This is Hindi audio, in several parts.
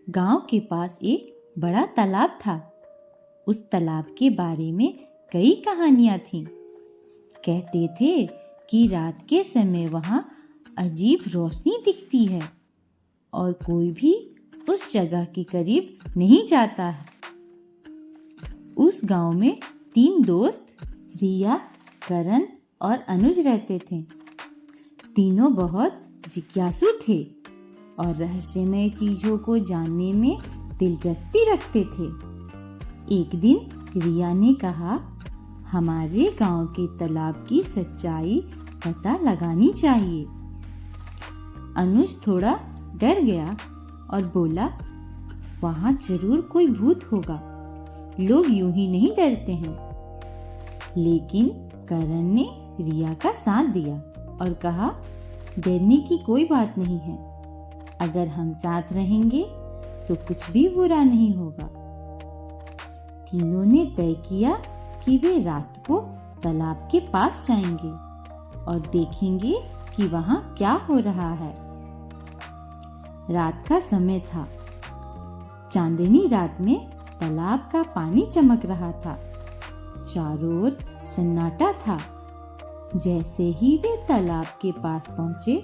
गांव के पास एक बड़ा तालाब था। उस तालाब के बारे में कई कहानियां थीं। कहते थे कि रात के समय वहां अजीब रोशनी दिखती है और कोई भी उस जगह के करीब नहीं जाता है। उस गांव में 3 दोस्त रिया, करण और अनुज रहते थे। तीनों बहुत जिज्ञासु थे और रहस्यमय चीजों को जानने में दिलचस्पी रखते थे। एक दिन रिया ने कहा, हमारे गांव के तालाब की सच्चाई पता लगानी चाहिए। अनुज थोड़ा डर गया और बोला, वहां जरूर कोई भूत होगा, लोग यूं ही नहीं डरते हैं। लेकिन करण ने रिया का साथ दिया और कहा, डरने की कोई बात नहीं है, अगर हम साथ रहेंगे तो कुछ भी बुरा नहीं होगा। तीनों ने तय किया कि वे रात को तालाब के पास जाएंगे और देखेंगे कि वहां क्या हो रहा है। रात का समय था। चांदनी रात में तालाब का पानी चमक रहा था। चारों ओर सन्नाटा था। जैसे ही वे तालाब के पास पहुंचे,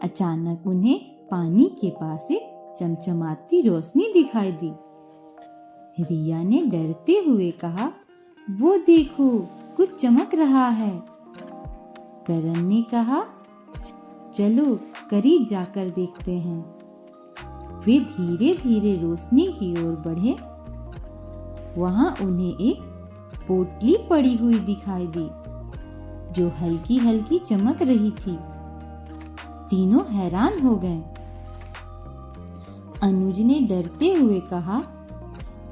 अचानक उन्हें पानी के पास एक चमचमाती रोशनी दिखाई दी। रिया ने डरते हुए कहा, वो देखो, कुछ चमक रहा है। करण ने कहा, चलो करीब जाकर देखते हैं। वे धीरे धीरे रोशनी की ओर बढ़े। वहां उन्हें एक पोटली पड़ी हुई दिखाई दी जो हल्की हल्की चमक रही थी। तीनों हैरान हो गए। अनुज ने डरते हुए कहा,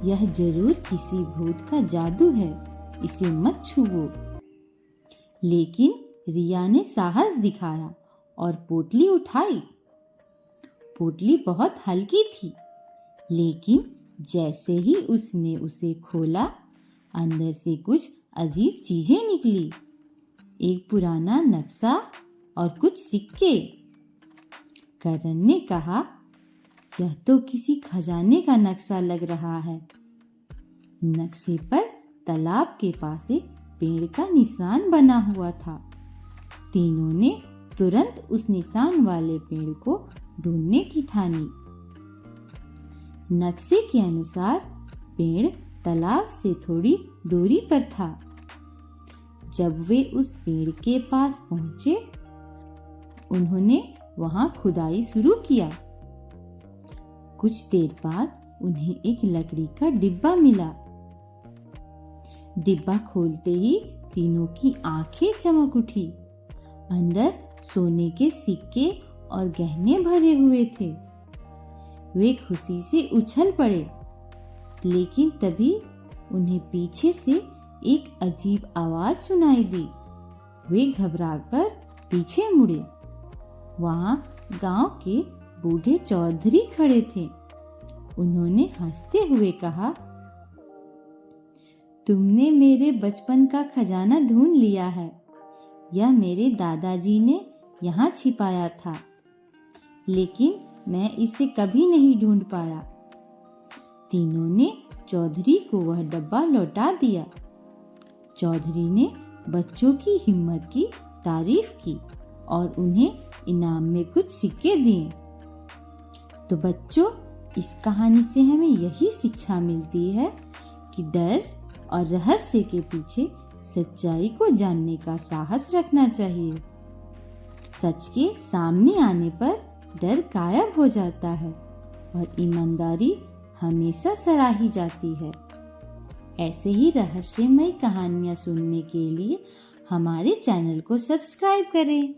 यह जरूर किसी भूत का जादू है, इसे मत छुओ। लेकिन रिया ने साहस दिखाया और पोटली उठाई। पोटली बहुत हल्की थी, लेकिन जैसे ही उसने उसे खोला, अंदर से कुछ अजीब चीजें निकली। एक पुराना नक्शा और कुछ सिक्के। करण ने कहा, यह तो किसी खजाने का नक्शा लग रहा है। नक्शे पर तालाब के पास एक पेड़ का निशान बना हुआ था। तीनों ने तुरंत उस निशान वाले पेड़ को ढूंढने की ठानी। नक्शे के अनुसार पेड़ तालाब से थोड़ी दूरी पर था। जब वे उस पेड़ के पास पहुंचे, उन्होंने वहां खुदाई शुरू किया। कुछ देर बाद उन्हें एक लकड़ी का डिब्बा मिला। डिब्बा खोलते ही तीनों की आंखें चमक उठी। अंदर सोने के सिक्के और गहने भरे हुए थे। वे खुशी से उछल पड़े। लेकिन तभी उन्हें पीछे से एक अजीब आवाज सुनाई दी। वे घबराकर पीछे मुड़े। वहां गांव के बूढ़े चौधरी खड़े थे। उन्होंने हंसते हुए कहा, तुमने मेरे बचपन का खजाना ढूंढ लिया है। यह मेरे दादाजी ने यहाँ छिपाया था, लेकिन मैं इसे कभी नहीं ढूंढ पाया। तीनों ने चौधरी को वह डब्बा लौटा दिया। चौधरी ने बच्चों की हिम्मत की तारीफ की और उन्हें इनाम में कुछ सिक्के दिए। तो बच्चों, इस कहानी से हमें यही शिक्षा मिलती है कि डर और रहस्य के पीछे सच्चाई को जानने का साहस रखना चाहिए। सच के सामने आने पर डर गायब हो जाता है और ईमानदारी हमेशा सराही जाती है। ऐसे ही रहस्यमय कहानियां सुनने के लिए हमारे चैनल को सब्सक्राइब करें।